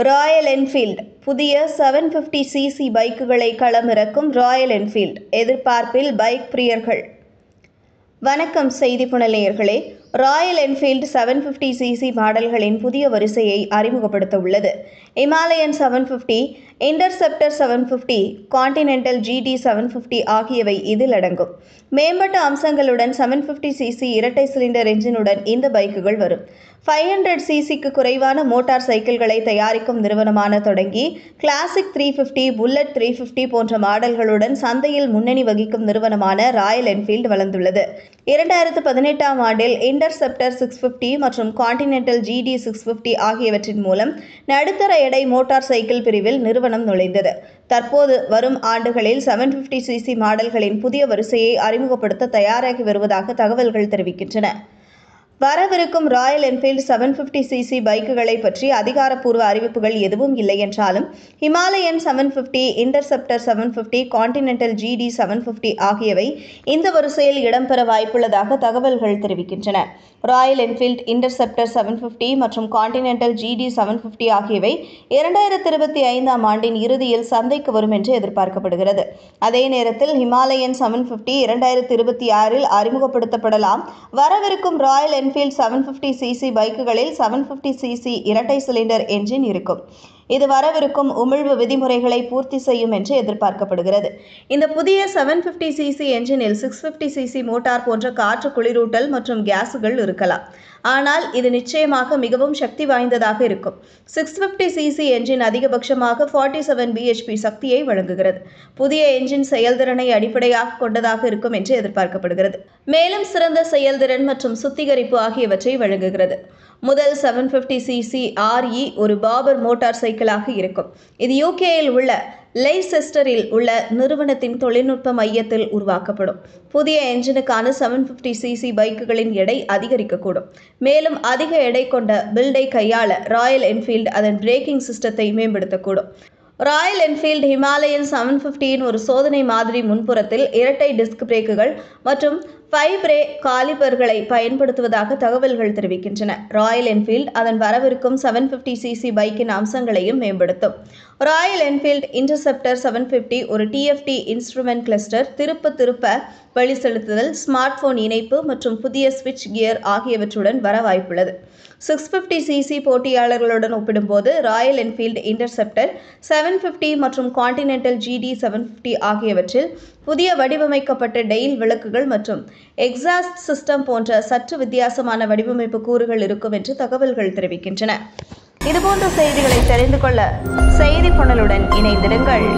Royal Enfield புதிய 750cc பைக்குகளை களமிறக்கும் Royal Enfield எதிர்பார்ப்பில் bike பிரியர்கள். வணக்கம் செய்தி புனலேயர்களே. ராயல் என்ஃபீல்டு 750cc மாடல்களின் புதிய வரிசையை அறிமுகப்படுத்த உள்ளது. இமாலயன் 750, இன்டர்செப்டர் 750, கான்டினென்டல் GT 750 ஆகியவை இதில் அடங்கும். மேம்பட்ட அம்சங்களுடன் 750cc இரட்டை சிலிண்டர் என்ஜினுடன் இந்த பைக்குகள் வரும். 500cc குறைவான மோட்டார் சைக்கிள்களை தயாரிக்கும் நிறுவனமான தொடங்கி கிளாசிக் 350, புல்லட் 350 போன்ற மாடல்களுடன் சந்தையில் முன்னணி வகிக்கும் நிறுவனமான ராயல் என்ஃபீல்டு வளர்ந்துள்ளது. 2018ஆம் ஆண்டில் இன்டர்செப்டர் 650 மற்றும் கான்டினென்டல் GT 650 ஆகியவற்றின் மூலம் நடுத்தர எடை மோட்டார் சைக்கிள் பிரிவில் நிறுவனம் நுழைந்தது. தற்போது வரும் ஆண்டுகளில் 750cc மாடல்களின் புதிய வரிசையை அறிமுகப்படுத்த தயாராகி வருவதாக தகவல்கள் தெரிவிக்கின்றன. வரவிருக்கும் ராயல் என்ஃபீல்டு 750cc பைக்குகளை பற்றி அதிகாரப்பூர்வ அறிவிப்புகள் எதுவும் இல்லை என்றாலும் ஹிமாலயன் 750, இன்டர்செப்டர் 750, கான்டினென்டல் GT 750 ஆகியவை இந்த வரிசையில் இடம்பெற வாய்ப்புள்ளதாக தகவல்கள் தெரிவிக்கின்றன. ராயல் என்ஃபீல்டு இன்டர்செப்டர் 750 மற்றும் கான்டினென்டல் GT 750 ஆகியவை 2025ஆம் ஆண்டின் இறுதியில் சந்தைக்கு வரும் என்று எதிர்பார்க்கப்படுகிறது. அதே நேரத்தில் ஹிமாலயன் 750 2026இல் அறிமுகப்படுத்தப்படலாம். வரவிருக்கும் ராயல் என்ஃபீல்டு 750cc பைக்குகளில் 750cc இரட்டை சிலிண்டர் என்ஜின் இருக்கும். இது வரவிருக்கும் உமிழ்வு விதிமுறைகளை பூர்த்தி செய்யும் என்று எதிர்பார்க்கப்படுகிறது. இந்த புதிய 750cc என்ஜினில் 650cc மோட்டார் போன்ற காற்று குளிரூட்டல் மற்றும் கேஸுகள் இருக்கலாம். ஆனால் இது நிச்சயமாக மிகவும் சக்தி வாய்ந்ததாக இருக்கும். 650cc என்ஜின் அதிகபட்சமாக 47 bhp சக்தியை வழங்குகிறது. புதிய என்ஜின் செயல்திறனை அடிப்படையாக கொண்டதாக இருக்கும் என்று எதிர்பார்க்கப்படுகிறது. மேலும் சிறந்த செயல்திறன் மற்றும் சுத்திகரிப்பு ஆகியவற்றை வழங்குகிறது. முதல் 750cc RE ஒரு பாபர் மோட்டார் சைக்கிளாக இருக்கும். இது UKயில் உள்ள லெய்செஸ்டரில் உள்ள நிறுவனத்தின் தொழில்நுட்ப மையத்தில் உருவாக்கப்படும். புதிய என்ஜினுக்கான 750cc பைக்குகளின் எடை அதிகரிக்கக்கூடும். மேலும் அதிக எடை கொண்ட பில்டை கையாள ராயல் என்ஃபீல்டு அதன் பிரேக்கிங் சிஸ்டத்தை மேம்படுத்தக்கூடும். ராயல் என்ஃபீல்டு ஹிமாலயன் 750இன் ஒரு சோதனை மாதிரி முன்புறத்தில் இரட்டை டிஸ்க் பிரேக்குகள் மற்றும் 5 பிரேக் காலிபர்களை பயன்படுத்துவதாக தகவல்கள் தெரிவிக்கின்றன. ராயல் என்ஃபீல்டு அதன் வரவிருக்கும் 750cc பைக்கின் அம்சங்களையும் மேம்படுத்தும். ராயல் என்ஃபீல்டு இன்டர்செப்டர் 750 ஒரு TFT இன்ஸ்ட்ருமெண்ட் கிளஸ்டர், திருப்ப வழி செலுத்துதல், ஸ்மார்ட் போன் இணைப்பு மற்றும் புதிய ஸ்விட்ச் கியர் ஆகியவற்றுடன் வர வாய்ப்புள்ளது. 650cc போட்டியாளர்களுடன் ஒப்பிடும்போது ராயல் என்ஃபீல்டு இன்டர்செப்டர் 750 மற்றும் கான்டினென்டல் GT 750 ஆகியவற்றில் புதிய வடிவமைக்கப்பட்ட டெயில் விளக்குகள் மற்றும் எக்ஸாஸ்ட் சிஸ்டம் போன்ற சற்று வித்தியாசமான வடிவமைப்பு கூறுகள் இருக்கும் என்று தகவல்கள் தெரிவிக்கின்றன. இதுபோன்ற செய்திகளை தெரிந்து கொள்ள செய்தி புனலுடன் இணைந்திருங்கள்.